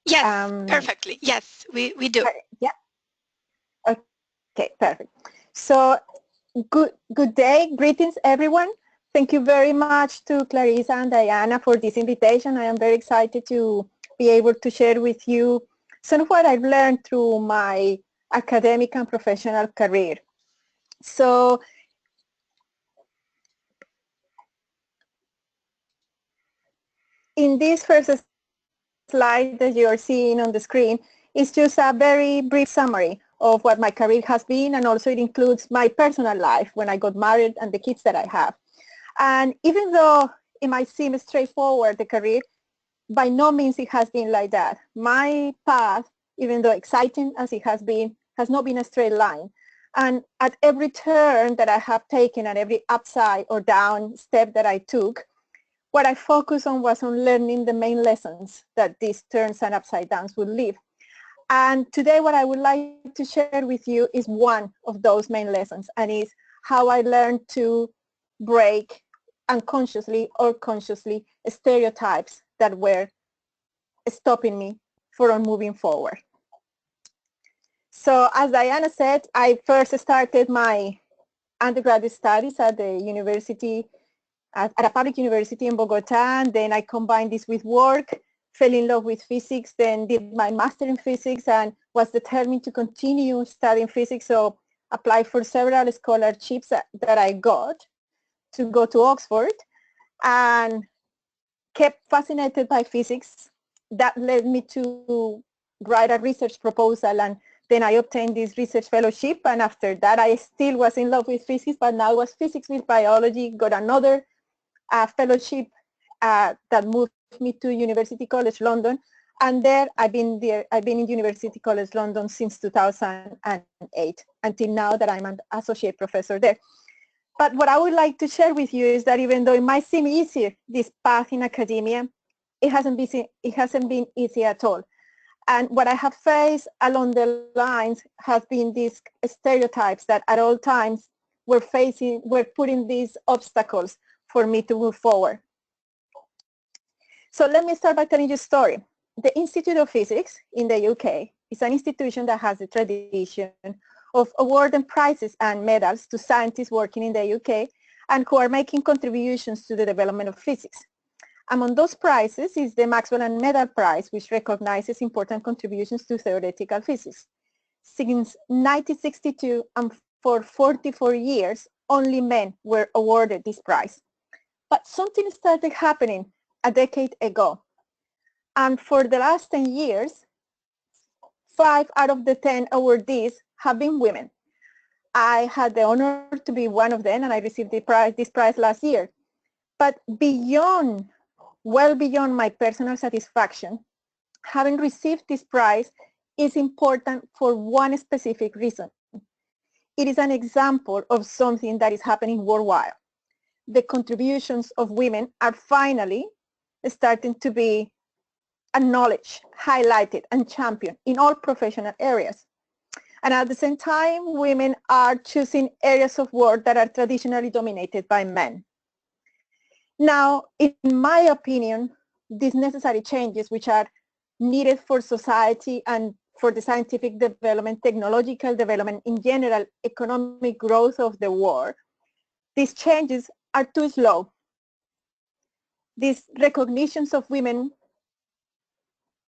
Yes, perfectly. Yes, we do. Yeah. Okay, perfect. So good day, greetings everyone. Thank you very much to Clarissa and Diana for this invitation. I am very excited to be able to share with you some of what I've learned through my academic and professional career. So in this first slide that you are seeing on the screen is just a very brief summary of what my career has been, and also it includes my personal life when I got married and the kids that I have. And even though it might seem straightforward, the career, by no means it has been like that. My path, even though exciting as it has not been a straight line. And at every turn that I have taken, at every upside or down step that I took, what I focused on was on learning the main lessons that these turns and upside downs would leave. And today what I would like to share with you is one of those main lessons, and is how I learned to break unconsciously or consciously stereotypes that were stopping me from moving forward. So as Diana said, I first started my undergraduate studies at the university, at a public university in Bogota, and then I combined this with work, fell in love with physics, then did my master in physics and was determined to continue studying physics, so applied for several scholarships that I got to go to Oxford, and kept fascinated by physics. That led me to write a research proposal, and then I obtained this research fellowship, and after that I still was in love with physics, but now it was physics with biology, got another fellowship that moved me to University College London, and I've been in University College London since 2008 until now that I'm an associate professor there. But what I would like to share with you is that even though it might seem easier, this path in academia, it hasn't been easy at all. And what I have faced along the lines has been these stereotypes that at all times were putting these obstacles for me to move forward. So let me start by telling you a story. The Institute of Physics in the UK is an institution that has a tradition of awarding prizes and medals to scientists working in the UK and who are making contributions to the development of physics. Among those prizes is the Maxwell and Medal Prize, which recognizes important contributions to theoretical physics. Since 1962 and for 44 years, only men were awarded this prize. But something started happening a decade ago. And for the last 10 years, 5 out of the 10 awardees have been women. I had the honor to be one of them, and I received this prize last year. But well beyond my personal satisfaction, having received this prize is important for one specific reason. It is an example of something that is happening worldwide. The contributions of women are finally starting to be acknowledged, highlighted, and championed in all professional areas. And at the same time, women are choosing areas of work that are traditionally dominated by men. Now, in my opinion, these necessary changes, which are needed for society and for the scientific development, technological development, in general, economic growth of the world, these changes are too slow. These recognitions of women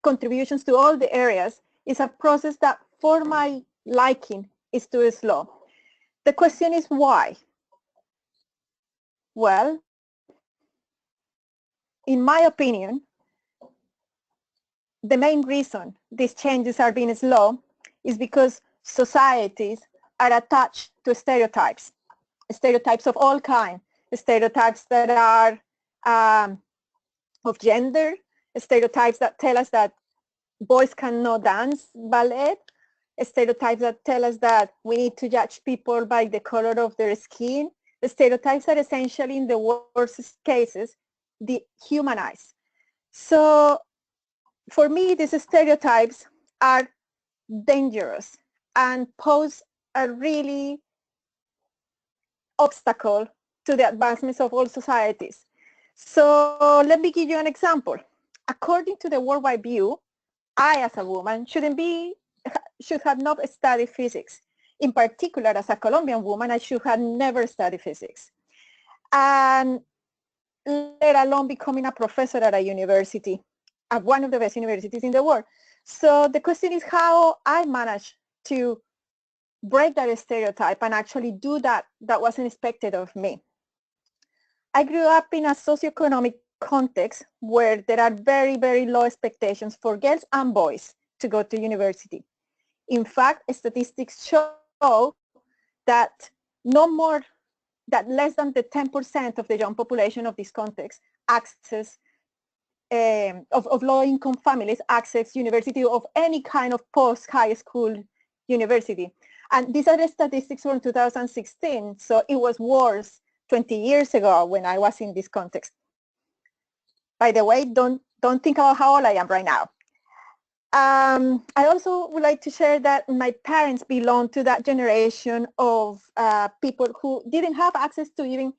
contributions to all the areas is a process that, for my liking, is too slow. The question is why? Well, in my opinion, the main reason these changes are being slow is because societies are attached to stereotypes of all kinds, stereotypes that are of gender, stereotypes that tell us that boys cannot dance ballet, stereotypes that tell us that we need to judge people by the color of their skin. The stereotypes are essentially, in the worst cases, dehumanize. So for me, these stereotypes are dangerous and pose a really obstacle to the advancements of all societies. So let me give you an example. According to the Worldwide View, I, as a woman, should have not studied physics. In particular, as a Colombian woman, I should have never studied physics. And let alone becoming a professor at a university, at one of the best universities in the world. So the question is how I managed to break that stereotype and actually do that wasn't expected of me. I grew up in a socioeconomic context where there are very, very low expectations for girls and boys to go to university. In fact, statistics show that no more, that less than the 10% of the young population of this context access of low-income families access university of any kind of post-high school university. And these are the statistics from 2016, so it was worse 20 years ago when I was in this context. By the way, don't think about how old I am right now. I also would like to share that my parents belong to that generation of people who didn't have access to even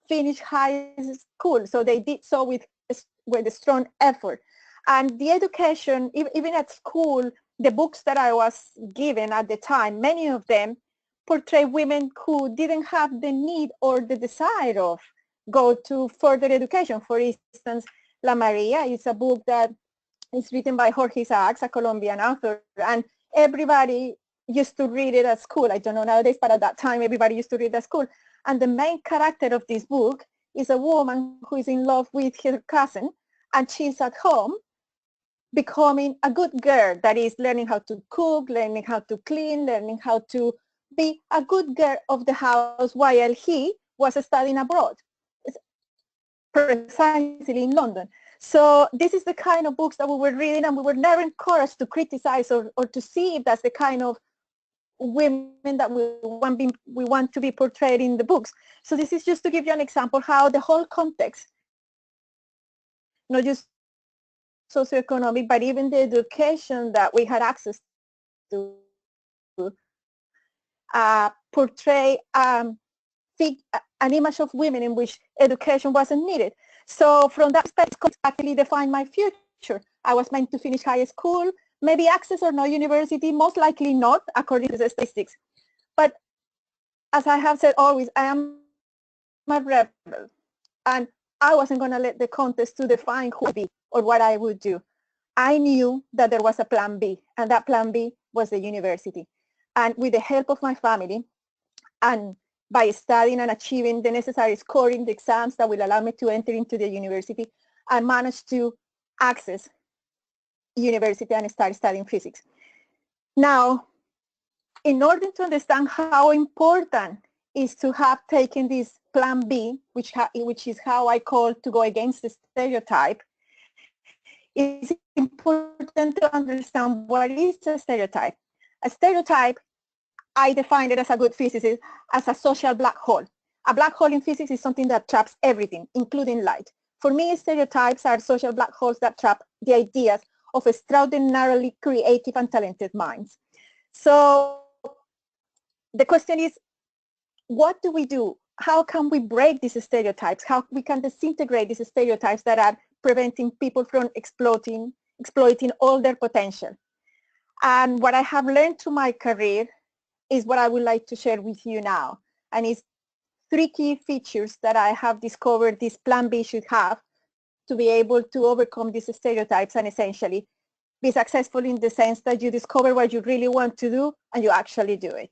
finish high school, so they did so with a strong effort. And the education, even at school, the books that I was given at the time, many of them portray women who didn't have the need or the desire of go to further education. For instance, La Maria is a book that is written by Jorge Isaacs, a Colombian author, and everybody used to read it at school. I don't know nowadays, but at that time, everybody used to read it at school. And the main character of this book is a woman who is in love with her cousin, and she's at home becoming a good girl, that is learning how to cook, learning how to clean, learning how to be a good girl of the house while he was studying abroad, precisely in London. So this is the kind of books that we were reading, and we were never encouraged to criticize or to see if that's the kind of women that we want to be portrayed in the books. So this is just to give you an example how the whole context, not just socioeconomic, but even the education that we had access to, portray an image of women in which education wasn't needed. So from that perspective, actually defined my future. I was meant to finish high school, maybe access or no university, most likely not, according to the statistics. But as I have said always, I am a rebel, and I wasn't going to let the contest to define who I'd be or what I would do. I knew that there was a plan B, and that plan B was the university. And with the help of my family, and by studying and achieving the necessary score in the exams that will allow me to enter into the university, I managed to access university and start studying physics. Now, in order to understand how important is to have taken this plan B, which is how I call to go against the stereotype, it's important to understand what is a stereotype. A stereotype, I define it as a good physicist as a social black hole. A black hole in physics is something that traps everything, including light. For me, stereotypes are social black holes that trap the ideas of extraordinarily creative and talented minds. So the question is, what do we do? How can we break these stereotypes? How we can disintegrate these stereotypes that are preventing people from exploiting all their potential? And what I have learned through my career is what I would like to share with you now. And it's three key features that I have discovered this plan B should have to be able to overcome these stereotypes and essentially be successful in the sense that you discover what you really want to do and you actually do it.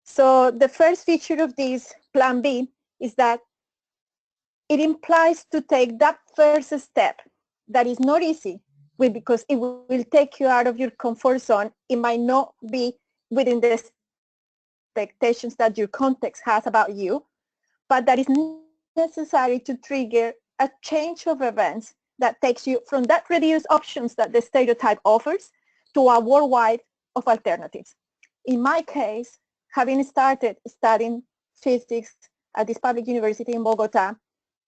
So the first feature of this plan B is that it implies to take that first step that is not easy because it will take you out of your comfort zone. It might not be within the expectations that your context has about you, but that is necessary to trigger a change of events that takes you from that reduced options that the stereotype offers to a worldwide of alternatives. In my case, having started studying physics at this public university in Bogota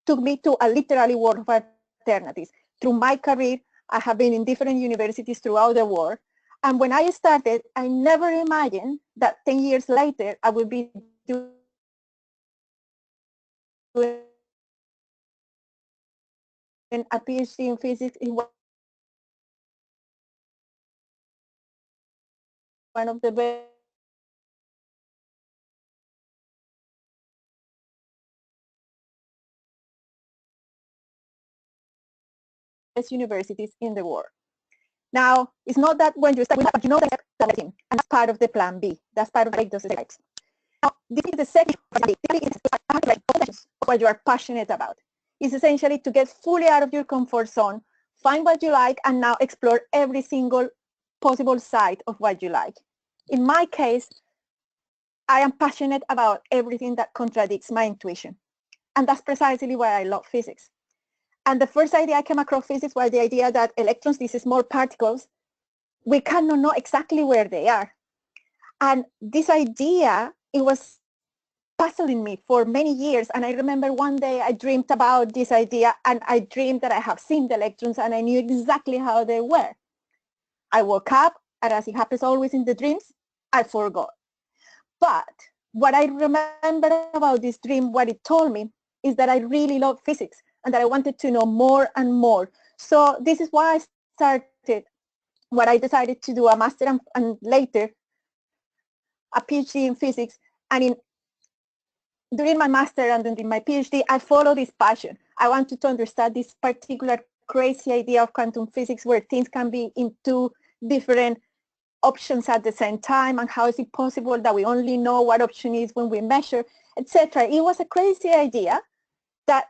took me to a literally world of alternatives. Through my career, I have been in different universities throughout the world. And when I started, I never imagined that 10 years later, I would be doing a PhD in physics in one one of the best universities in the world. Now, it's not that when you start with that, but you know that and that's part of the plan B. That's part of those steps. Now, this is the second what you are passionate about. It's essentially to get fully out of your comfort zone, find what you like, and now explore every single possible side of what you like. In my case, I am passionate about everything that contradicts my intuition. And that's precisely why I love physics. And the first idea I came across physics was the idea that electrons, these small particles, we cannot know exactly where they are. And this idea, it was puzzling me for many years. And I remember one day I dreamed about this idea, and I dreamed that I have seen the electrons and I knew exactly how they were. I woke up, and as it happens always in the dreams, I forgot. But what I remember about this dream, what it told me, is that I really love physics and that I wanted to know more and more. So this is why I started what I decided to do, a master and later a PhD in physics. And during my master and during my PhD, I followed this passion. I wanted to understand this particular crazy idea of quantum physics where things can be in two different options at the same time, and how is it possible that we only know what option is when we measure, etc. It was a crazy idea that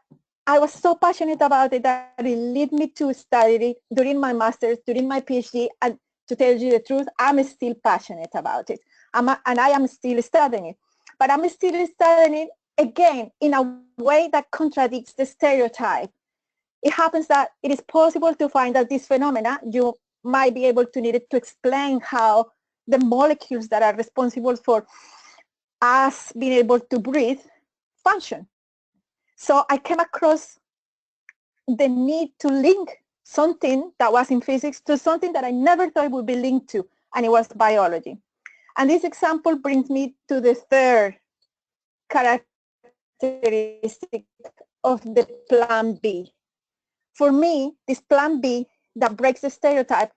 I was so passionate about it that it led me to study it during my master's, during my PhD, and to tell you the truth, I'm still passionate about it. And I am still studying it. But I'm still studying it, again, in a way that contradicts the stereotype. It happens that it is possible to find that this phenomena, you might be able to need it to explain how the molecules that are responsible for us being able to breathe function. So I came across the need to link something that was in physics to something that I never thought would be linked to, and it was biology. And this example brings me to the third characteristic of the plan B. For me, this plan B that breaks the stereotype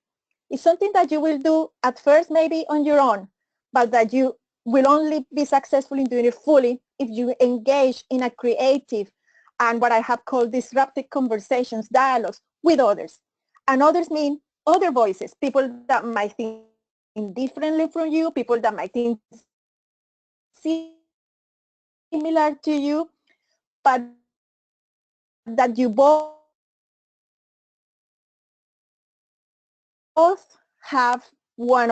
is something that you will do at first maybe on your own, but that you will only be successful in doing it fully if you engage in a creative and what I have called disruptive conversations, dialogues with others. And others mean other voices, people that might think differently from you, people that might think similar to you, but that you both have one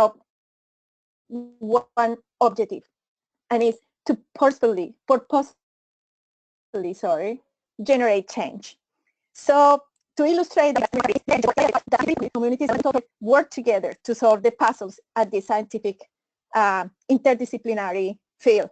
objective, and it's to purposefully, generate change. So to illustrate that, communities work together to solve the puzzles at the scientific interdisciplinary field.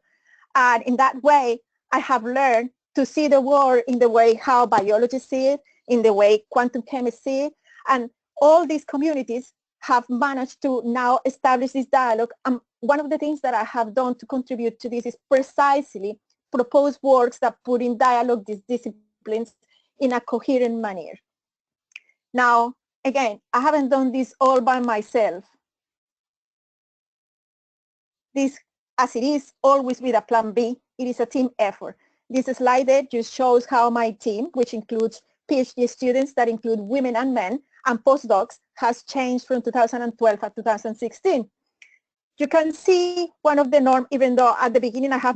And in that way, I have learned to see the world in the way how biologists see it, in the way quantum chemists see it, and all these communities have managed to now establish this dialogue. And one of the things that I have done to contribute to this is precisely propose works that put in dialogue these disciplines in a coherent manner. Now, again, I haven't done this all by myself. This, as it is always with a plan B, it is a team effort. This slide there just shows how my team, which includes PhD students that include women and men, and postdocs, has changed from 2012 to 2016. You can see one of the norms, even though at the beginning I have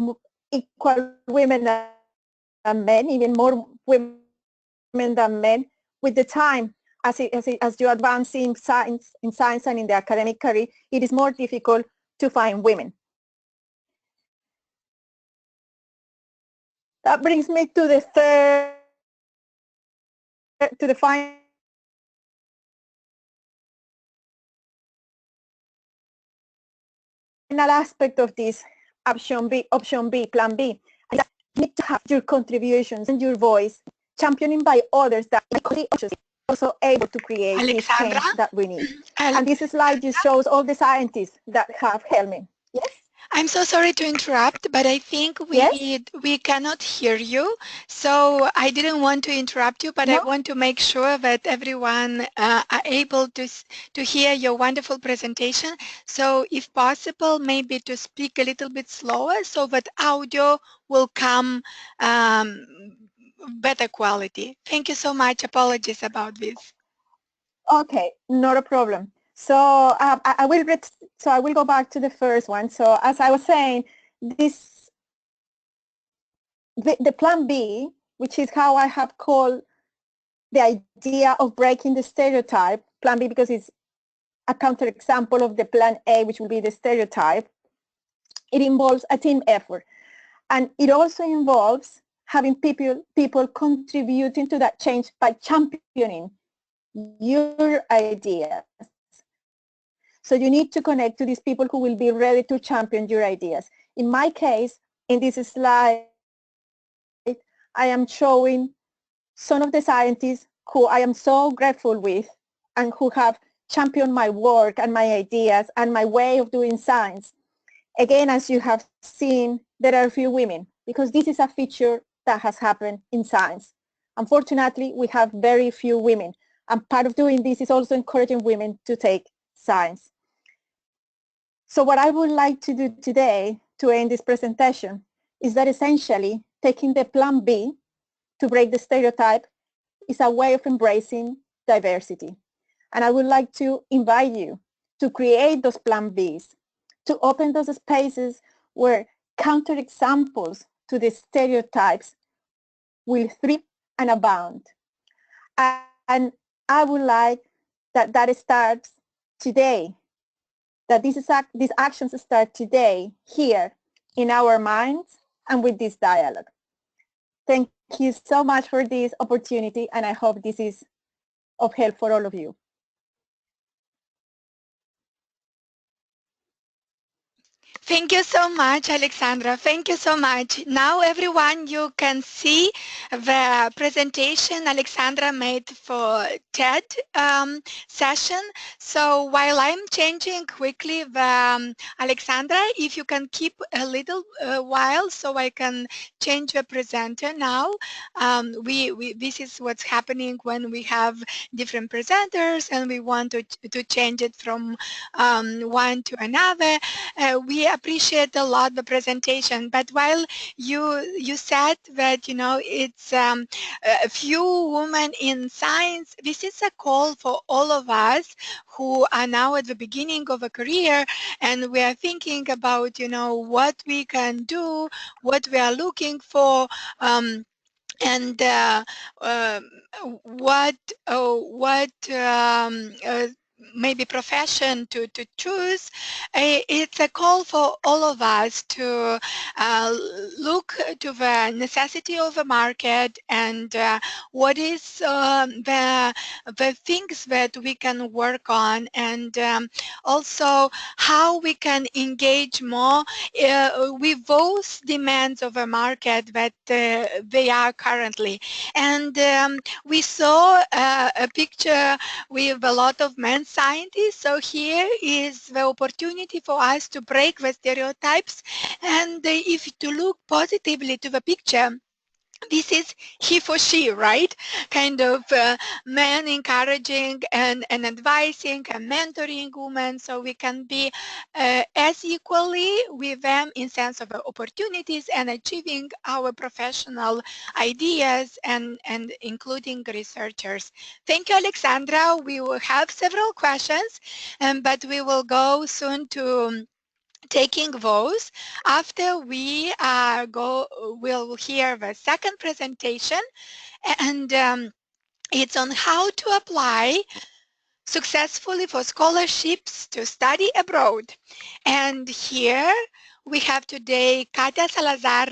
equal women and men, even more women than men. With the time, as you advance in science and in the academic career, it is more difficult to find women. That brings me to the final aspect of this option B, plan B. And you need to have your contributions and your voice championing by others that also able to create this change that we need. And this slide just shows all the scientists that have helped me. Yes? I'm so sorry to interrupt, but I think Yes? we cannot hear you. So I didn't want to interrupt you, but I No? want to make sure that everyone are able to hear your wonderful presentation. So if possible, maybe to speak a little bit slower so that audio will come um, better quality. Thank you so much. Apologies about this. Okay, not a problem. So I will go back to the first one. So as I was saying, the plan B, which is how I have called the idea of breaking the stereotype, plan B because it's a counterexample of the plan A, which will be the stereotype. It involves a team effort. And it also involves having people contributing to that change by championing your ideas. So you need to connect to these people who will be ready to champion your ideas. In my case, in this slide, I am showing some of the scientists who I am so grateful with and who have championed my work and my ideas and my way of doing science. Again, as you have seen, there are few women because this is a feature that has happened in science. Unfortunately, we have very few women. And part of doing this is also encouraging women to take science. So what I would like to do today to end this presentation is that essentially taking the plan B to break the stereotype is a way of embracing diversity. And I would like to invite you to create those plan Bs, to open those spaces where counterexamples to the stereotypes will thrive and abound. And I would like that starts today, that these actions start today, here, in our minds, and with this dialogue. Thank you so much for this opportunity, and I hope this is of help for all of you. Thank you so much, Alexandra. Thank you so much. Now, everyone, you can see the presentation Alexandra made for TED session. So while I'm changing quickly the Alexandra, if you can keep a little while so I can change the presenter now. This is what's happening when we have different presenters and we want to change it from one to another. We appreciate a lot the presentation, but while you said that it's a few women in science, this is a call for all of us who are now at the beginning of a career, and we are thinking about what we can do, what we are looking for. And what maybe profession to choose. It's a call for all of us to look to the necessity of the market and what is the things that we can work on, and also how we can engage more with those demands of a market that they are currently. And we saw a picture with a lot of men scientists, so here is the opportunity for us to break the stereotypes, and if to look positively to the picture, this is he for she, right? Kind of men encouraging and advising and mentoring women, so we can be as equally with them in sense of opportunities and achieving our professional ideas and including researchers. Thank you, Alexandra. We will have several questions, but we will go soon to taking those. After we we'll hear the second presentation, and it's on how to apply successfully for scholarships to study abroad. And here we have today Katia Salazar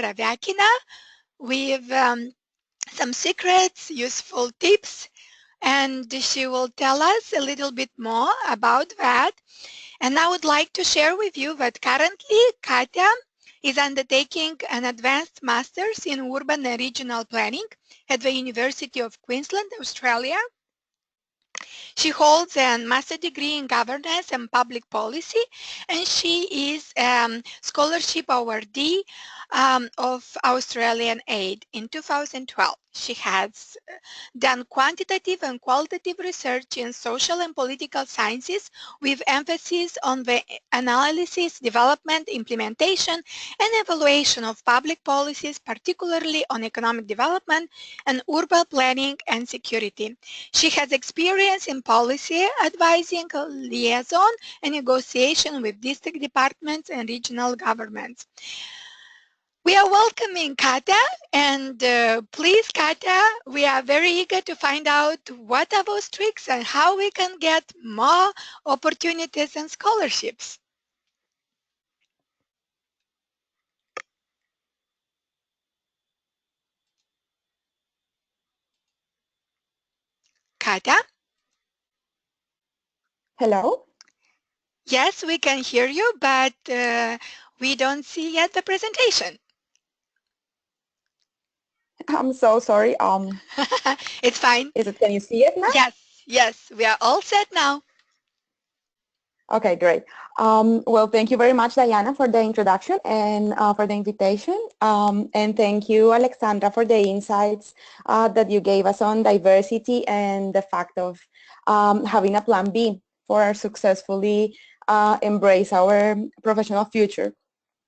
with some secrets, useful tips, and she will tell us a little bit more about that. And I would like to share with you that currently Katia is undertaking an advanced master's in urban and regional planning at the University of Queensland, Australia. She holds a master's degree in governance and public policy, and she is scholarship awardee of Australian Aid in 2012. She has done quantitative and qualitative research in social and political sciences with emphasis on the analysis, development, implementation, and evaluation of public policies, particularly on economic development and urban planning and security. She has experience in policy advising, liaison, and negotiation with district departments and regional governments. We are welcoming Katia, and please, Katia, we are very eager to find out what are those tricks and how we can get more opportunities and scholarships. Katia? Hello? Yes, we can hear you, but we don't see yet the presentation. I'm so sorry. It's fine. Can you see it now? Yes, yes, we are all set now. Okay, great. Well, thank you very much, Diana, for the introduction and for the invitation. And thank you, Alexandra, for the insights that you gave us on diversity and the fact of having a plan B for successfully embrace our professional future.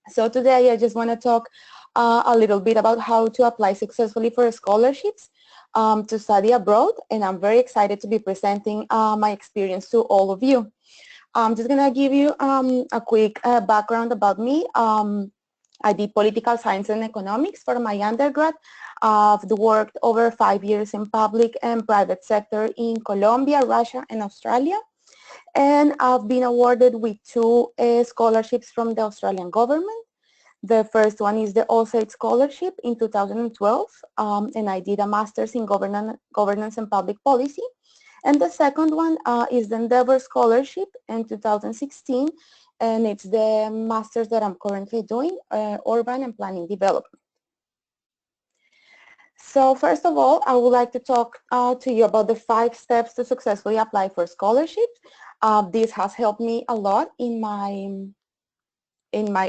So today I just want to talk a little bit about how to apply successfully for scholarships to study abroad, and I'm very excited to be presenting my experience to all of you. I'm just going to give you a quick background about me. I did political science and economics for my undergrad. I've worked over 5 years in public and private sector in Colombia, Russia, and Australia. And I've been awarded with 2 scholarships from the Australian government. The first one is the All-State Scholarship in 2012, and I did a master's in governance and public policy. And the second one is the Endeavor Scholarship in 2016, and it's the master's that I'm currently doing, Urban and Planning Development. So first of all, I would like to talk to you about the 5 steps to successfully apply for scholarships. This has helped me a lot in my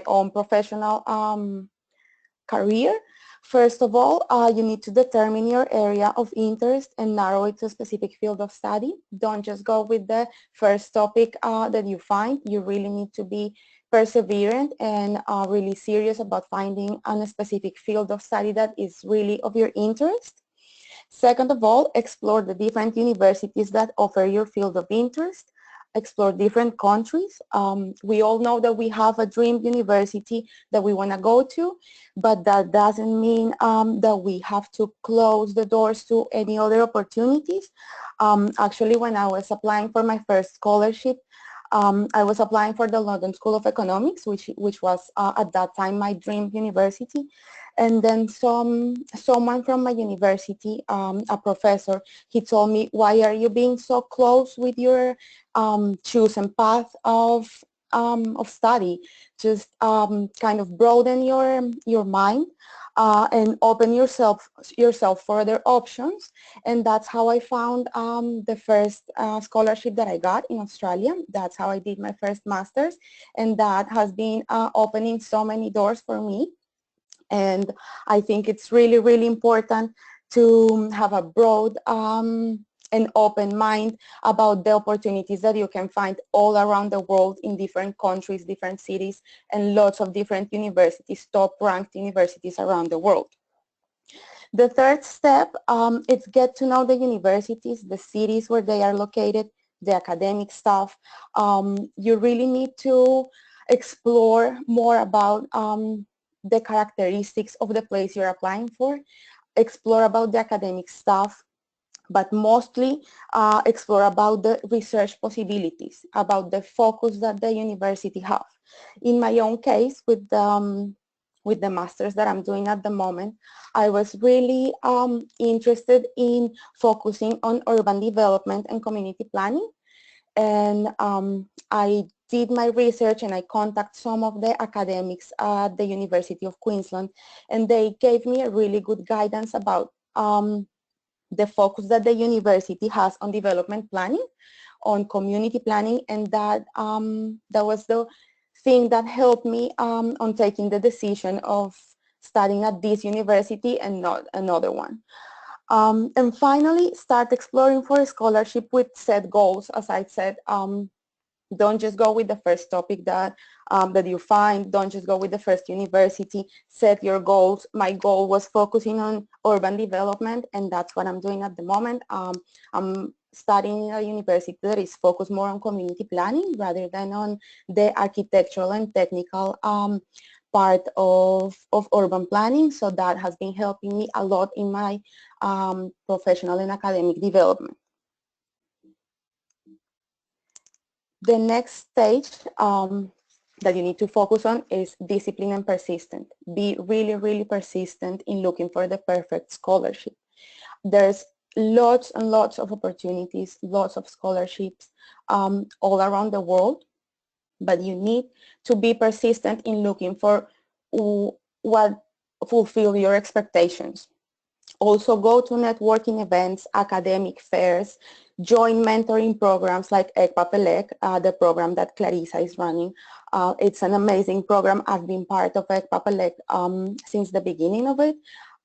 own professional career. First of all, you need to determine your area of interest and narrow it to a specific field of study. Don't just go with the first topic that you find. You really need to be perseverant and really serious about finding a specific field of study that is really of your interest. Second of all, explore the different universities that offer your field of interest. Explore different countries. We all know that we have a dream university that we want to go to, but that doesn't mean that we have to close the doors to any other opportunities. Actually, when I was applying for my first scholarship, I was applying for the London School of Economics, which was at that time my dream university. And then someone from my university, a professor, he told me, why are you being so close with your chosen path of study? Just kind of broaden your mind and open yourself for other options. And that's how I found the first scholarship that I got in Australia. That's how I did my first master's, and that has been opening so many doors for me. And I think it's really, really important to have a broad and open mind about the opportunities that you can find all around the world in different countries, different cities, and lots of different universities, top-ranked universities around the world. The third step is get to know the universities, the cities where they are located, the academic staff. You really need to explore more about the characteristics of the place you're applying for, explore about the academic staff, but mostly explore about the research possibilities, about the focus that the university have. In my own case, with the master's that I'm doing at the moment, I was really interested in focusing on urban development and community planning. And I did my research and I contacted some of the academics at the University of Queensland, and they gave me a really good guidance about the focus that the university has on development planning, on community planning, and that was the thing that helped me on taking the decision of studying at this university and not another one. And finally, start exploring for a scholarship with set goals. As I said, don't just go with the first topic that you find. Don't just go with the first university. Set your goals. My goal was focusing on urban development, and that's what I'm doing at the moment. I'm studying at a university that is focused more on community planning rather than on the architectural and technical part of urban planning. So that has been helping me a lot in my professional and academic development. The next stage that you need to focus on is discipline and persistent. Be really, really persistent in looking for the perfect scholarship. There's lots and lots of opportunities, lots of scholarships all around the world, but you need to be persistent in looking for what fulfill your expectations. Also go to networking events, academic fairs, join mentoring programs like Ekpa, palek, the program that Clarissa is running. It's an amazing program. I've been part of Ekpa, palek since the beginning of it.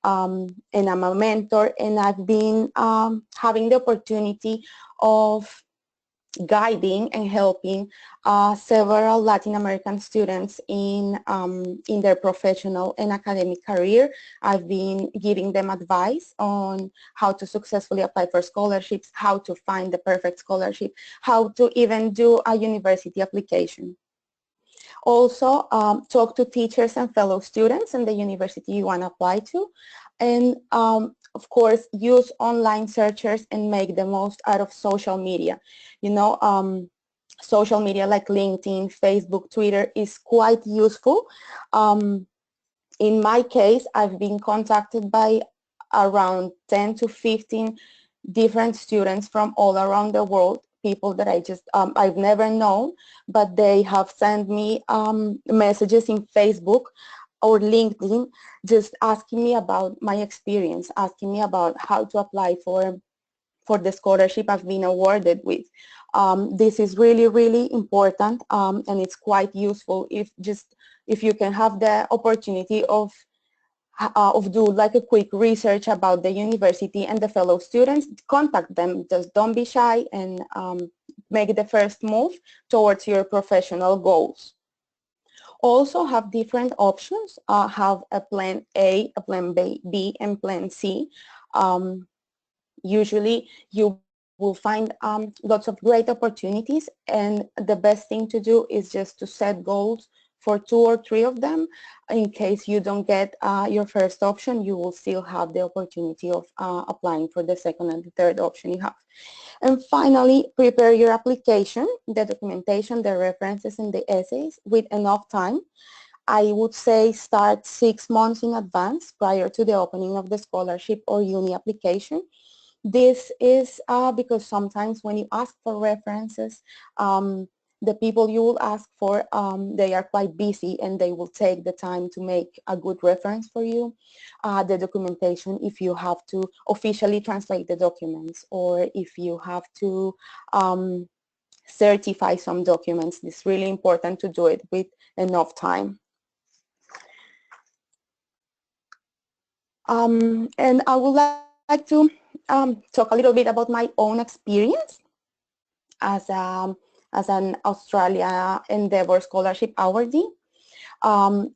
And I'm a mentor, and I've been having the opportunity of guiding and helping several Latin American students in their professional and academic career. I've been giving them advice on how to successfully apply for scholarships, how to find the perfect scholarship, how to even do a university application. Also, talk to teachers and fellow students in the university you want to apply to. And of course, use online searchers and make the most out of social media. You know, social media like LinkedIn, Facebook, Twitter is quite useful. In my case, I've been contacted by around 10 to 15 different students from all around the world, people that I've never known, but they have sent me messages in Facebook or LinkedIn just asking me about my experience, asking me about how to apply for the scholarship I've been awarded with. This is really, really important, and it's quite useful if you can have the opportunity of do like a quick research about the university and the fellow students. Contact them. Just don't be shy and make the first move towards your professional goals. Also have different options. Have a plan A, a plan B, and plan C. Usually you will find lots of great opportunities, and the best thing to do is just to set goals for 2 or 3 of them. In case you don't get your first option, you will still have the opportunity of applying for the second and the third option you have. And finally, prepare your application, the documentation, the references, and the essays with enough time. I would say start 6 months in advance prior to the opening of the scholarship or uni application. This is because sometimes when you ask for references, the people you will ask for, they are quite busy and they will take the time to make a good reference for you. The documentation, if you have to officially translate the documents or if you have to certify some documents, it's really important to do it with enough time. And I would like to talk a little bit about my own experience as an Australia Endeavour Scholarship awardee.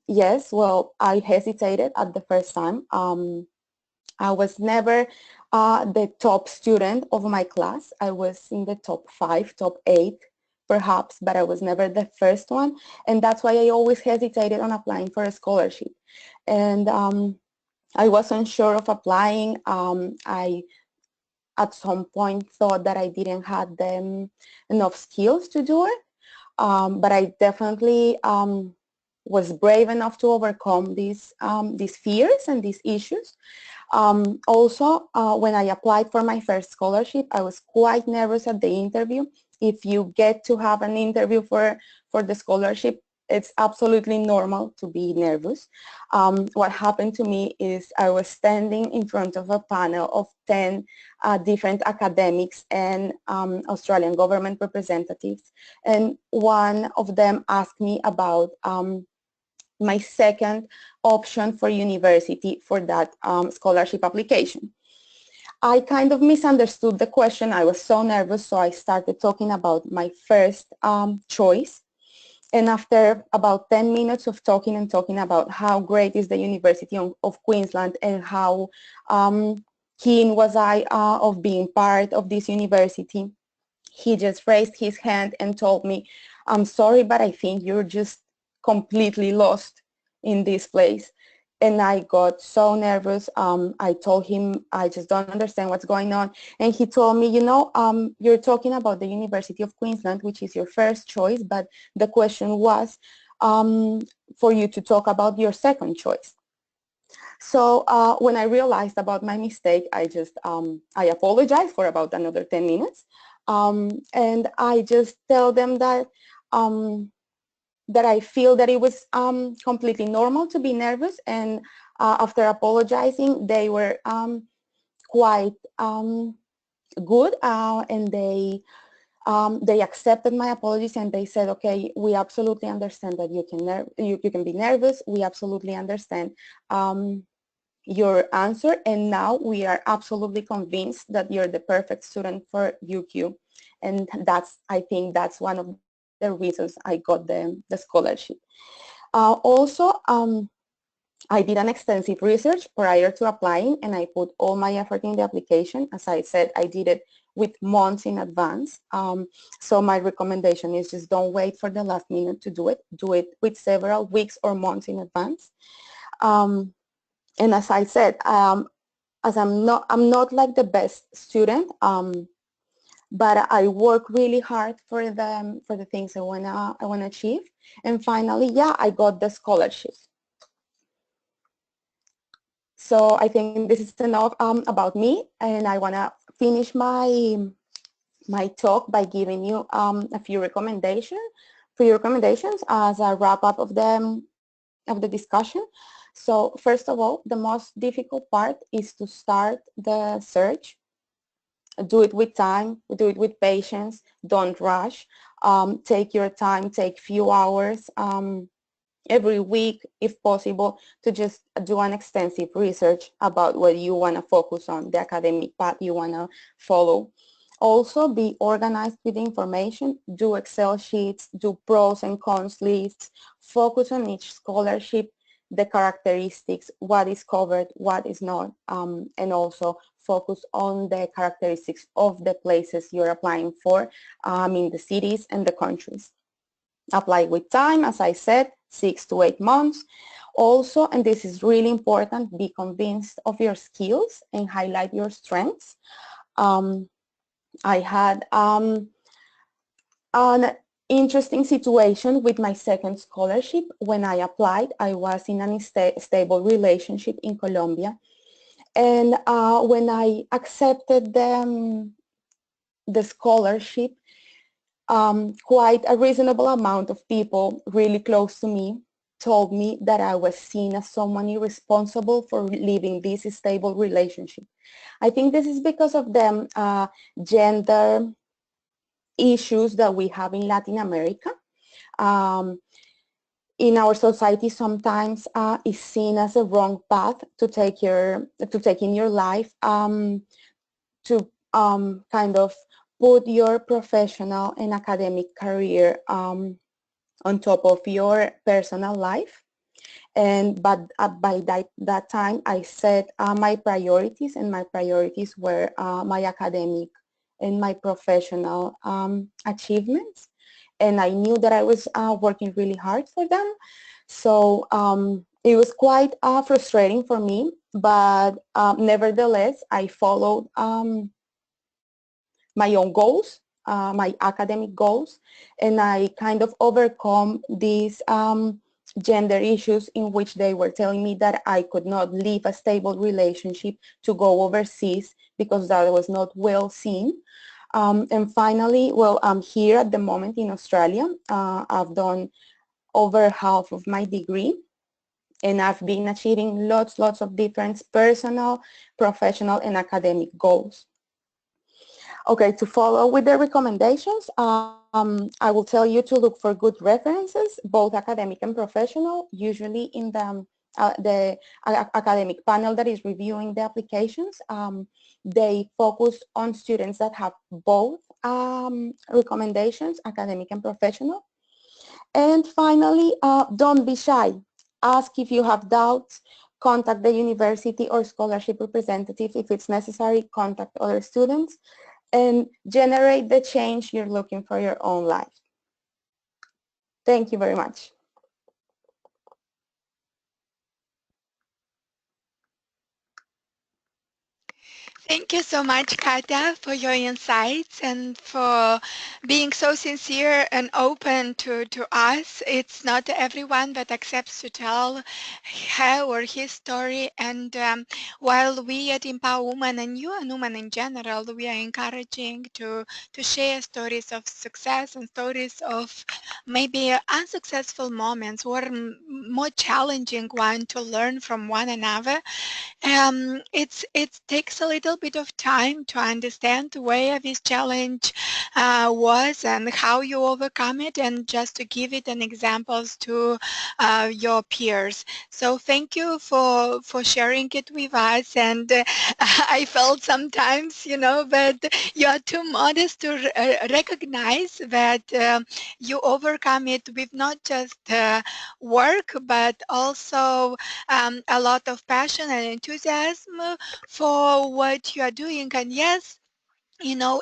Yes, well, I hesitated at the first time. I was never the top student of my class. I was in the top 5, top 8 perhaps, but I was never the first one. And that's why I always hesitated on applying for a scholarship. And I wasn't sure of applying. I at some point thought that I didn't have them enough skills to do it. But I definitely was brave enough to overcome these fears and these issues. Also, when I applied for my first scholarship, I was quite nervous at the interview. If you get to have an interview for the scholarship, it's absolutely normal to be nervous. What happened to me is I was standing in front of a panel of 10 different academics and Australian government representatives. And one of them asked me about my second option for university for that scholarship application. I kind of misunderstood the question. I was so nervous, so I started talking about my first choice. And after about 10 minutes of talking and talking about how great is the University of Queensland and how keen was I of being part of this university, he just raised his hand and told me, I'm sorry, but I think you're just completely lost in this place. And I got so nervous. I told him, I just don't understand what's going on. And he told me, you know, you're talking about the University of Queensland, which is your first choice, but the question was for you to talk about your second choice. So when I realized about my mistake, I apologized for about another 10 minutes. And I just tell them that that I feel that it was completely normal to be nervous, and after apologizing, they were quite good, and they accepted my apologies, and they said, okay, we absolutely understand that you can be nervous. We absolutely understand your answer, and now we are absolutely convinced that you're the perfect student for UQ. And I think that's one of the reasons I got the scholarship. Also, I did an extensive research prior to applying, and I put all my effort in the application. As I said, I did it with months in advance. So my recommendation is just don't wait for the last minute to do it. Do it with several weeks or months in advance. And as I said, as I'm not like the best student, but I work really hard for the things I wanna achieve. And finally, yeah, I got the scholarship. So I think this is enough about me, and I wanna finish my talk by giving you a few recommendations as a wrap up of the discussion. So first of all, the most difficult part is to start the search. Do it with time, do it with patience, don't rush. Take your time, take few hours every week, if possible, to just do an extensive research about what you want to focus on, the academic path you want to follow. Also, be organized with information, do Excel sheets, do pros and cons lists, focus on each scholarship, the characteristics, what is covered, what is not, and also focus on the characteristics of the places you're applying for, in the cities and the countries. Apply with time, as I said, 6 to 8 months. Also, and this is really important, be convinced of your skills and highlight your strengths. I had an interesting situation with my second scholarship. When I applied, I was in an stable relationship in Colombia. And when I accepted the scholarship, quite a reasonable amount of people really close to me told me that I was seen as someone irresponsible for leaving this stable relationship. I think this is because of the gender issues that we have in Latin America. In our society, sometimes is seen as a wrong path to take in your life, to kind of put your professional and academic career on top of your personal life. But by that time, I set my priorities, and my priorities were my academic and my professional achievements. And I knew that I was working really hard for them. So it was quite frustrating for me, but nevertheless, I followed my own goals, my academic goals, and I kind of overcome these gender issues in which they were telling me that I could not leave a stable relationship to go overseas because that was not well seen. And finally, well, I'm here at the moment in Australia. I've done over half of my degree, and I've been achieving lots of different personal, professional, and academic goals. Okay, to follow with the recommendations, I will tell you to look for good references, both academic and professional, usually in the academic panel that is reviewing the applications. They focus on students that have both recommendations, academic and professional. And finally, don't be shy. Ask if you have doubts, contact the university or scholarship representative. If it's necessary, contact other students, and generate the change you're looking for your own life. Thank you very much. Thank you so much, Katia, for your insights and for being so sincere and open to us. It's not everyone that accepts to tell her or his story. And while we at Empower Women and you and women in general, we are encouraging to share stories of success and stories of maybe unsuccessful moments or more challenging one to learn from one another. It takes a little bit of time to understand where this challenge was and how you overcome it, and just to give it an examples to your peers. So thank you for sharing it with us. And I felt sometimes, that you are too modest to recognize that you overcome it with not just work, but also a lot of passion and enthusiasm for what you are doing. And yes,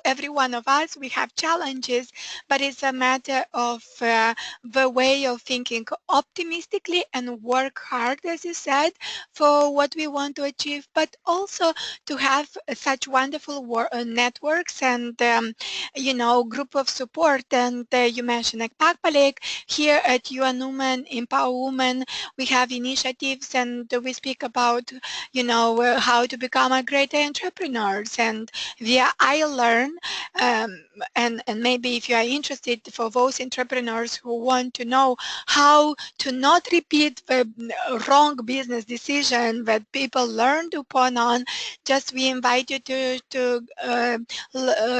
every one of us, we have challenges, but it's a matter of the way of thinking optimistically and work hard, as you said, for what we want to achieve, but also to have such wonderful networks and, group of support. And you mentioned Ekpa palek. Here at UN Women, Empower Women, we have initiatives, and we speak about, how to become a great entrepreneurs. And via I Learn, and maybe if you are interested, for those entrepreneurs who want to know how to not repeat the wrong business decision that people learned upon on, just we invite you to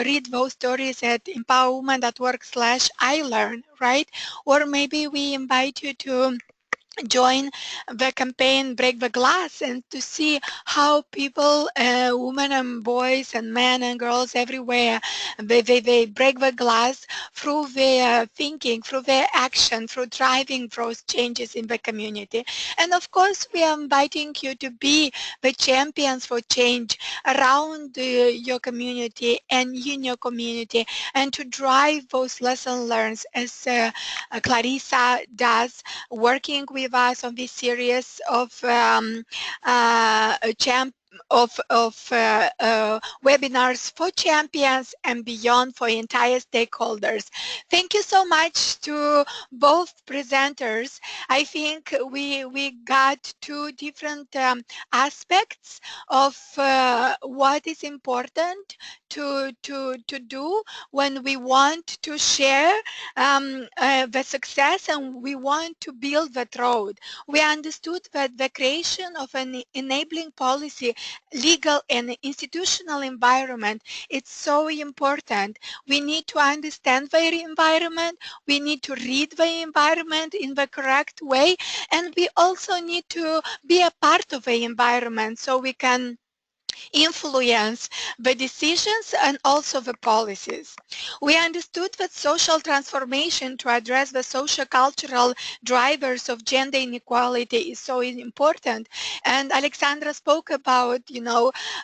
read those stories at empowerwomen.org/I Learn, right? Or maybe we invite you to join the campaign Break the Glass, and to see how people, women and boys and men and girls everywhere, they break the glass through their thinking, through their action, through driving those changes in the community. And of course, we are inviting you to be the champions for change around your community and in your community, and to drive those lessons learned, as Clarissa does, working with us on this series of webinars for champions and beyond for entire stakeholders. Thank you so much to both presenters. I think we got two different aspects of what is important to do when we want to share the success and we want to build that road. We understood that the creation of an enabling policy, legal and institutional environment, it's so important. We need to understand the environment, we need to read the environment in the correct way, and we also need to be a part of the environment so we can influence the decisions and also the policies. We understood that social transformation to address the socio-cultural drivers of gender inequality is so important. And Alexandra spoke about,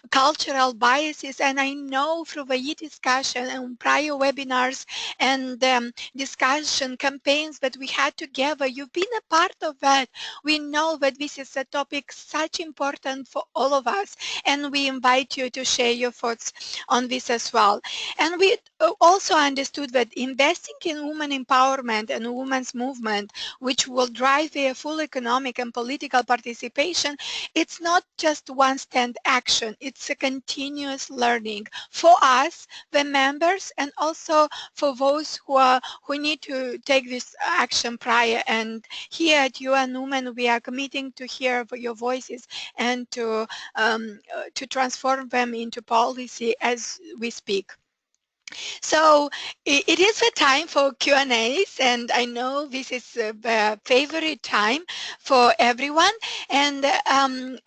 cultural biases, and I know through the e-discussion and prior webinars and discussion campaigns that we had together, you've been a part of that. We know that this is a topic such important for all of us, and we we invite you to share your thoughts on this as well. And we also understood that investing in women empowerment and women's movement, which will drive their full economic and political participation, it's not just one stand action, it's a continuous learning for us, the members, and also for those who need to take this action prior. And here at UN Women, we are committing to hear your voices and to transform them into policy as we speak. So it is a time for Q&As, and I know this is a favorite time for everyone. And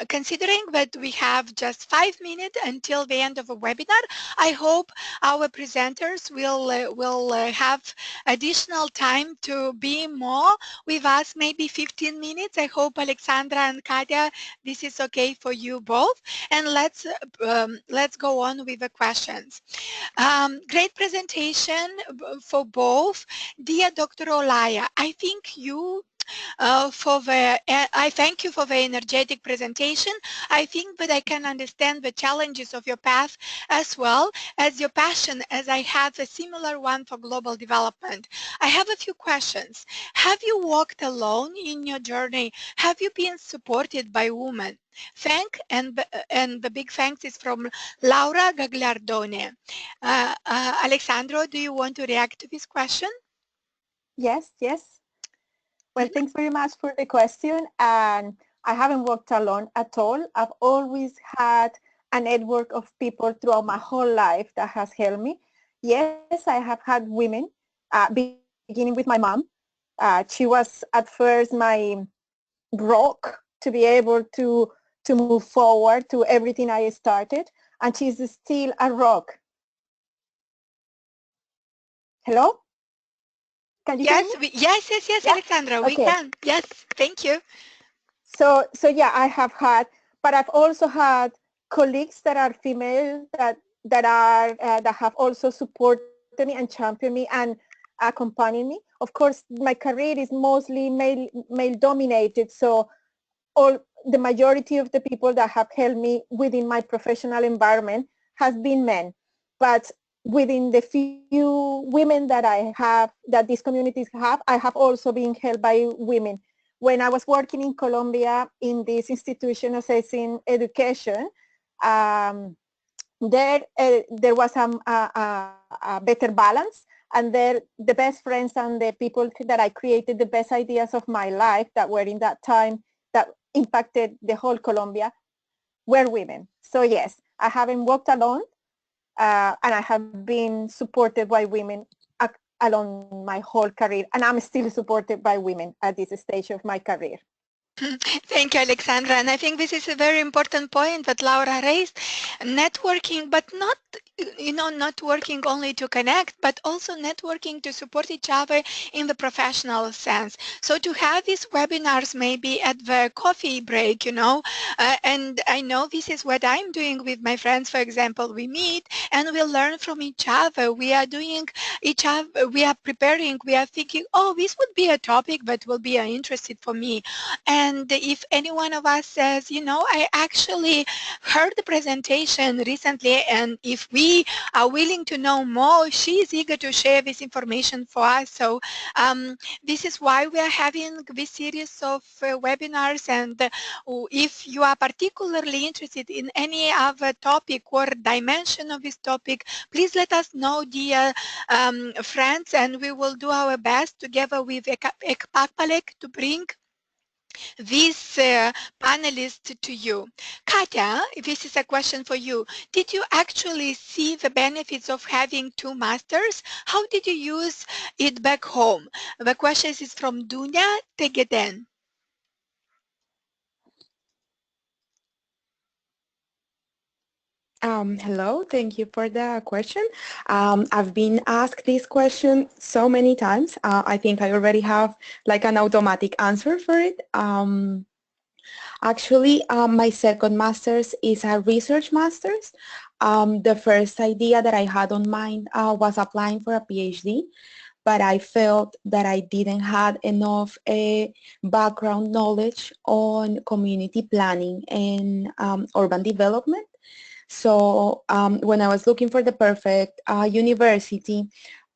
considering that we have just 5 minutes until the end of the webinar, I hope our presenters will have additional time to be more with us, maybe 15 minutes. I hope Alexandra and Katia, this is okay for you both. And let's go on with the questions. Great presentation for both. Dear Dr. Olaya, I think you I thank you for the energetic presentation. I think that I can understand the challenges of your path as well as your passion, as I have a similar one for global development. I have a few questions. Have you walked alone in your journey? Have you been supported by women? And the big thanks is from Laura Gagliardone. Alexandro, do you want to react to this question? Yes, yes. Well, thanks very much for the question. And I haven't worked alone at all. I've always had a network of people throughout my whole life that has helped me. Yes, I have had women, beginning with my mom. She was at first my rock to be able to move forward to everything I started. And she's still a rock. Hello? Can you hear me? Yes, Yeah? Alexandra, we Okay. can. Yes, thank you. So yeah, I have had, but I've also had colleagues that are female that have also supported me and championed me and accompanied me. Of course, my career is mostly male dominated, so the majority of the people that have helped me within my professional environment has been men. But within the few women that I have, that these communities have, I have also been helped by women. When I was working in Colombia in this institution assessing education, there was a better balance, and there the best friends and the people that I created the best ideas of my life that were in that time that impacted the whole Colombia were women. So yes, I haven't walked alone, and I have been supported by women along my whole career, and I'm still supported by women at this stage of my career. Thank you, Alexandra. And I think this is a very important point that Laura raised. Networking, but not, not working only to connect, but also networking to support each other in the professional sense. So to have these webinars maybe at the coffee break, and I know this is what I'm doing with my friends, for example, we meet and we learn from each other. We are doing each other, we are preparing, we are thinking, oh, this would be a topic that will be interesting for me. And if any one of us says, I actually heard the presentation recently, and if we are willing to know more, she is eager to share this information for us. So this is why we are having this series of webinars. And if you are particularly interested in any other topic or dimension of this topic, please let us know, dear friends, and we will do our best together with Ekpa to bring these panelists to you. Katia, this is a question for you. Did you actually see the benefits of having two masters? How did you use it back home? The question is from Dunya Tegeden. Hello, thank you for the question. I've been asked this question so many times. I think I already have like an automatic answer for it. Actually, my second master's is a research master's. The first idea that I had on mind was applying for a PhD, but I felt that I didn't have enough background knowledge on community planning and urban development. So when I was looking for the perfect university,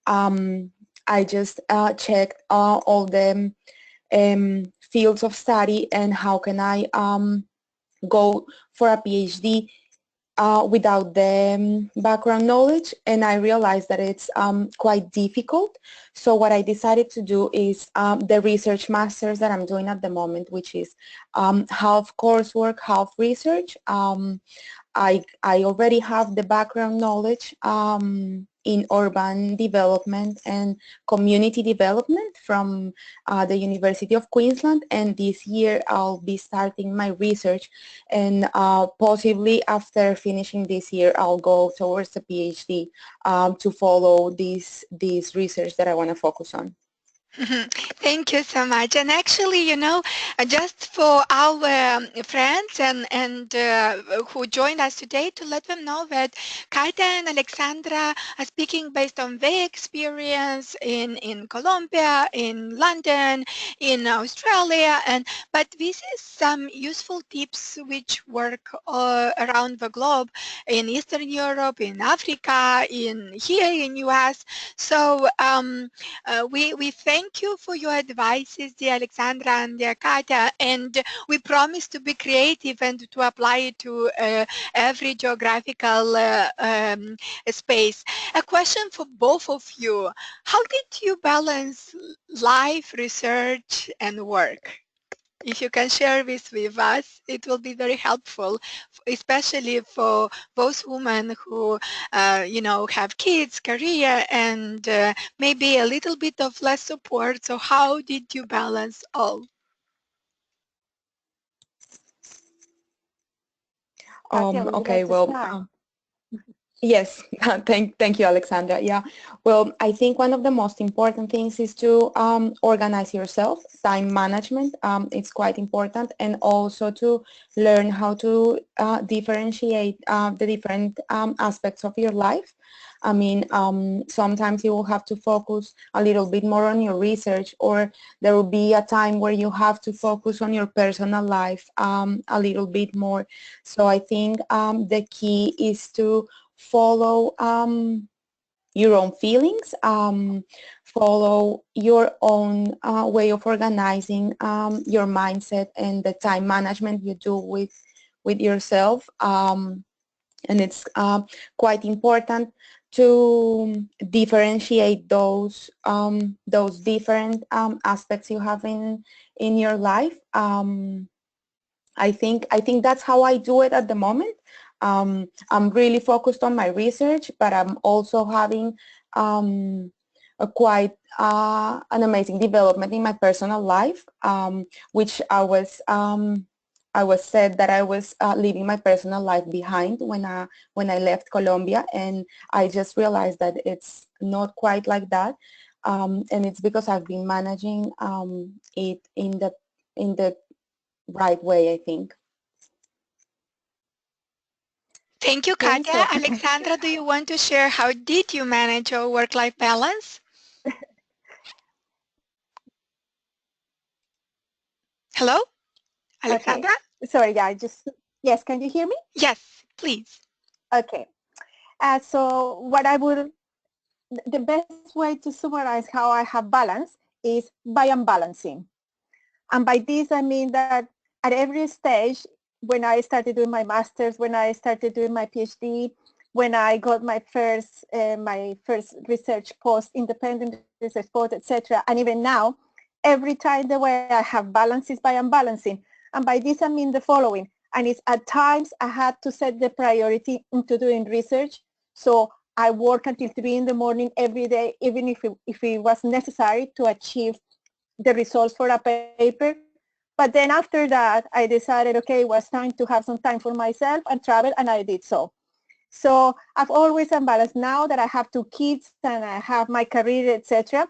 I just checked all the fields of study and how can I go for a PhD without the background knowledge, and I realized that it's quite difficult. So what I decided to do is the research masters that I'm doing at the moment, which is half coursework, half research. I already have the background knowledge in urban development and community development from the University of Queensland, and this year I'll be starting my research, and possibly after finishing this year I'll go towards the PhD to follow this research that I want to focus on. Mhm. Thank you so much. And actually, just for our friends and who joined us today, to let them know that Katia and Alexandra are speaking based on their experience in Colombia, in London, in Australia, but this is some useful tips which work around the globe in Eastern Europe, in Africa, in here in US. So we thank you for your advices, dear Alexandra and dear Katia, and we promise to be creative and to apply it to every geographical space. A question for both of you. How did you balance life, research, and work? If you can share this with us, it will be very helpful, especially for those women who, have kids, career, and maybe a little bit of less support. So how did you balance all? Katia, would you Okay, like to well, start? yes, thank you, Alexandra. Yeah, well, I think one of the most important things is to organize yourself. Time management, it's quite important, and also to learn how to differentiate the different aspects of your life. I mean, sometimes you will have to focus a little bit more on your research, or there will be a time where you have to focus on your personal life a little bit more. So I think the key is to follow your own feelings, follow your own way of organizing your mindset and the time management you do with yourself. And it's quite important to differentiate those different aspects you have in your life. I think that's how I do it at the moment. I'm really focused on my research, but I'm also having a quite an amazing development in my personal life, which I was said that I was leaving my personal life behind when I left Colombia, and I just realized that it's not quite like that, and it's because I've been managing it in the right way, I think. Thank you, Okay, Katia. so Alexandra, do you want to share how did you manage your work-life balance? Hello, okay. Alexandra? Sorry, yeah, yes, can you hear me? Yes, please. Okay. So what the best way to summarize how I have balance is by unbalancing. And by this, I mean that at every stage, when I started doing my master's, when I started doing my PhD, when I got my first research post, independent research post, etc., and even now, every time the way I have balance is by unbalancing. And by this, I mean the following. And it's at times I had to set the priority into doing research. So I work until 3 in the morning every day, even if it was necessary to achieve the results for a paper. But then after that, I decided, okay, it was time to have some time for myself and travel, and I did so. So I've always unbalanced. Now that I have 2 kids and I have my career, etc.,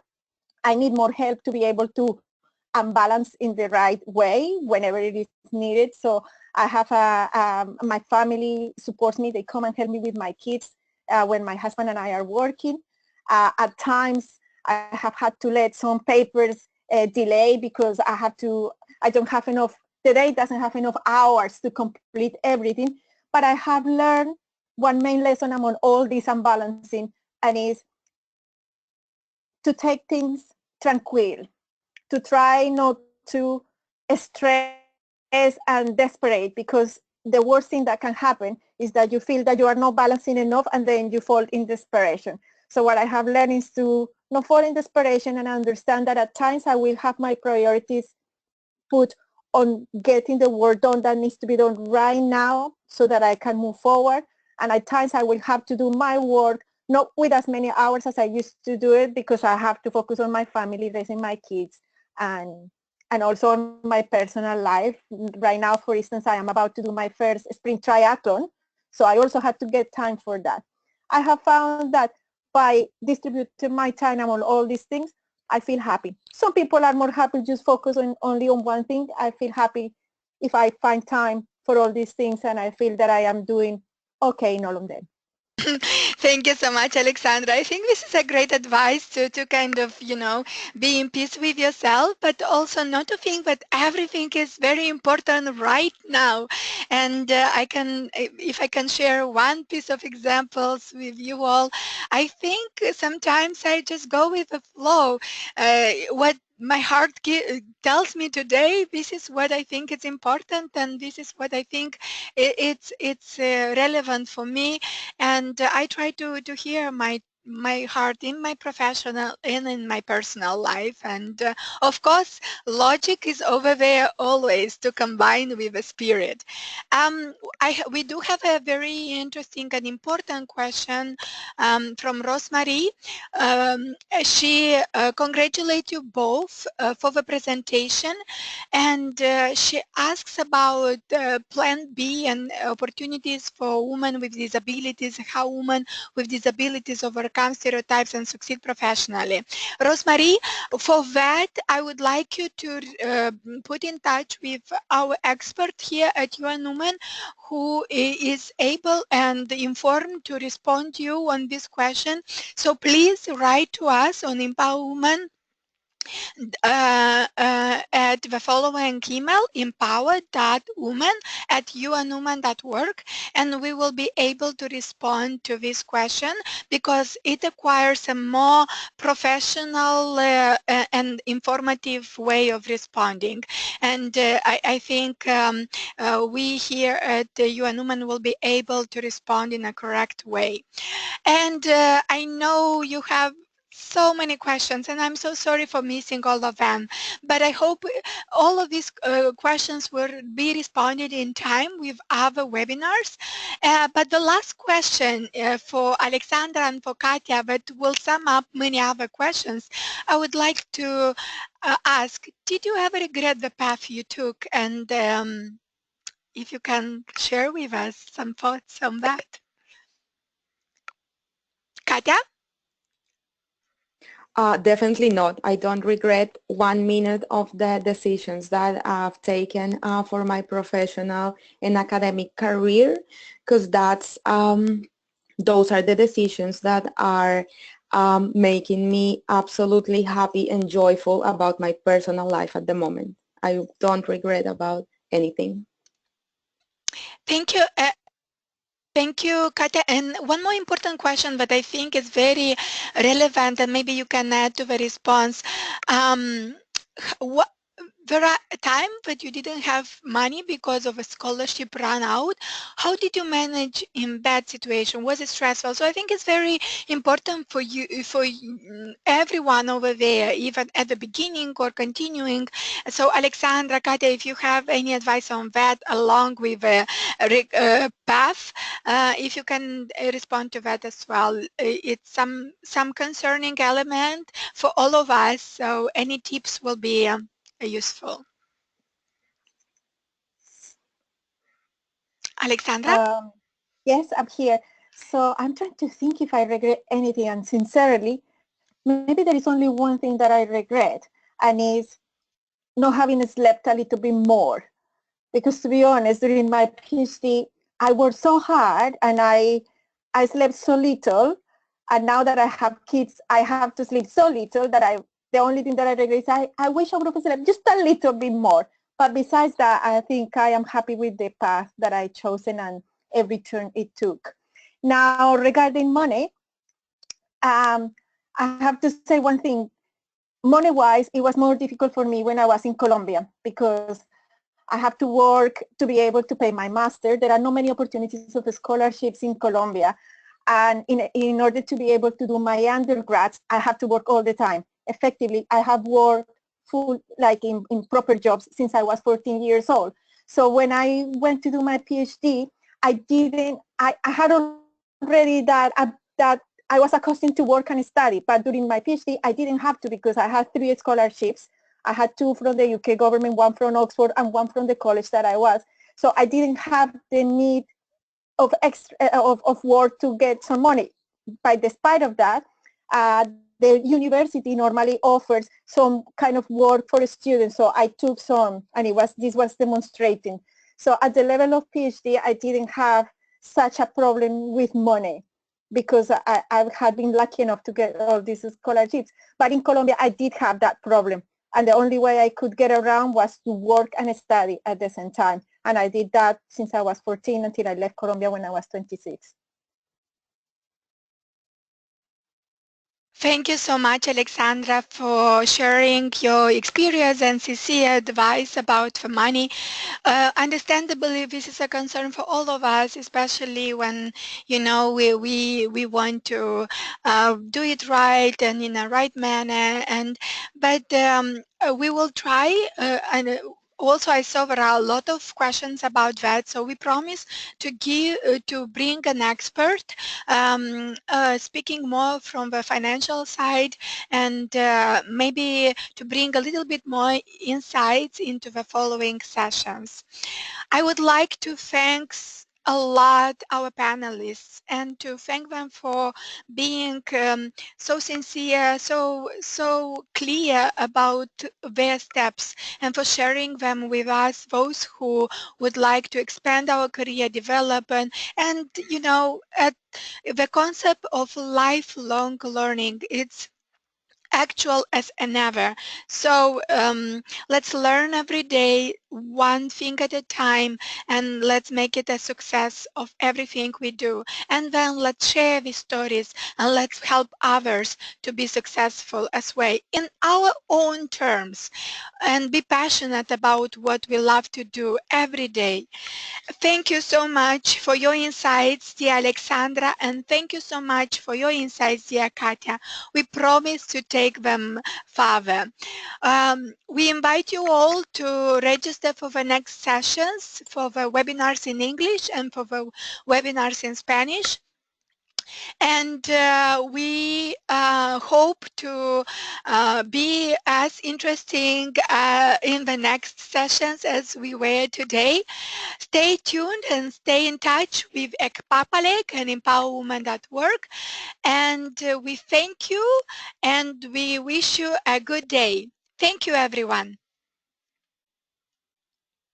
I need more help to be able to unbalance in the right way whenever it is needed. So I have my family supports me. They come and help me with my kids when my husband and I are working. At times, I have had to let some papers delay because I don't have enough, the day doesn't have enough hours to complete everything. But I have learned one main lesson among all this unbalancing, and is to take things tranquil, to try not to stress and desperate, because the worst thing that can happen is that you feel that you are not balancing enough and then you fall in desperation. So what I have learned is to not fall in desperation and understand that at times I will have my priorities put on getting the work done that needs to be done right now so that I can move forward. And at times I will have to do my work, not with as many hours as I used to do it, because I have to focus on my family, raising my kids, and also on my personal life. Right now, for instance, I am about to do my first spring triathlon, so I also had to get time for that. I have found that by distributing my time among all these things, I feel happy. Some people are more happy just focusing only on one thing. I feel happy if I find time for all these things, and I feel that I am doing okay in all of them. Thank you so much, Alexandra. I think this is a great advice to kind of, be in peace with yourself, but also not to think that everything is very important right now. And if I can share one piece of examples with you all, I think sometimes I just go with the flow. What my heart tells me today, this is what I think is important, and this is what I think it's relevant for me, and I try to hear my heart in my professional and in my personal life. And of course, logic is over there always to combine with the spirit. We do have a very interesting and important question from Rosemary. She congratulates you both for the presentation, and she asks about Plan B and opportunities for women with disabilities, how women with disabilities overcome stereotypes and succeed professionally. Rosemary, for that, I would like you to put in touch with our expert here at UN Women, who is able and informed to respond to you on this question. So please write to us on Empower Women at the following email, empowered.women@unwomen.org, and we will be able to respond to this question because it requires a more professional and informative way of responding. And I think we here at the UN Women will be able to respond in a correct way. And I know you have so many questions, and I'm so sorry for missing all of them, but I hope all of these questions will be responded in time with other webinars. But the last question for Alexandra and for Katia, but will sum up many other questions, I would like to ask, did you ever regret the path you took? And if you can share with us some thoughts on that. Katia? Definitely not. I don't regret 1 minute of the decisions that I've taken for my professional and academic career, because those are the decisions that are making me absolutely happy and joyful about my personal life at the moment. I don't regret about anything. Thank you. Thank you, Katia. And one more important question that I think is very relevant, and maybe you can add to the response. What, there are times that you didn't have money because of a scholarship run out. How did you manage in that situation? Was it stressful? So I think it's very important for you, for everyone over there, even at the beginning or continuing. So Alexandra, Katia, if you have any advice on that, along with a path, if you can respond to that as well. It's some concerning element for all of us. So any tips will be useful. Alexandra? Yes, I'm here. So I'm trying to think if I regret anything, and sincerely, maybe there is only one thing that I regret, and is not having slept a little bit more. Because to be honest, during my PhD, I worked so hard and I slept so little. And now that I have kids, I have to sleep so little that the only thing that I regret is I wish I would have slept just a little bit more. But besides that, I think I am happy with the path that I chosen and every turn it took. Now, regarding money, I have to say one thing. Money-wise, it was more difficult for me when I was in Colombia because I have to work to be able to pay my master. There are not many opportunities of scholarships in Colombia. And in order to be able to do my undergrads, I have to work all the time. Effectively, I have worked full, like in proper jobs since I was 14 years old. So when I went to do my PhD, I had already that I was accustomed to work and study, but during my PhD, I didn't have to because I had 3 scholarships. I had 2 from the UK government, 1 from Oxford, and 1 from the college that I was. So I didn't have the need of work to get some money. But despite of that, the university normally offers some kind of work for students. So I took some, and this was demonstrating. So at the level of PhD, I didn't have such a problem with money because I had been lucky enough to get all these scholarships. But in Colombia, I did have that problem. And the only way I could get around was to work and study at the same time. And I did that since I was 14 until I left Colombia when I was 26. Thank you so much, Alexandra, for sharing your experience and sincere advice about the money. Understandably, this is a concern for all of us, especially when, you know, we want to do it right and in a right manner. But we will try and also I saw there are a lot of questions about that, so we promise to bring an expert speaking more from the financial side and maybe to bring a little bit more insights into the following sessions. I would like to thank a lot our panelists and to thank them for being so sincere, so clear about their steps and for sharing them with us, those who would like to expand our career development and, you know, at the concept of lifelong learning. It's actual as ever. So let's learn every day, one thing at a time, and let's make it a success of everything we do. And then let's share these stories and let's help others to be successful as well in our own terms and be passionate about what we love to do every day. Thank you so much for your insights, dear Alexandra, and thank you so much for your insights, dear Katia. We promise to take them further. We invite you all to register for the next sessions, for the webinars in English and for the webinars in Spanish. And we hope to be as interesting in the next sessions as we were today. Stay tuned and stay in touch with Ekpa and empowerwomen.org. And we thank you and we wish you a good day. Thank you, everyone.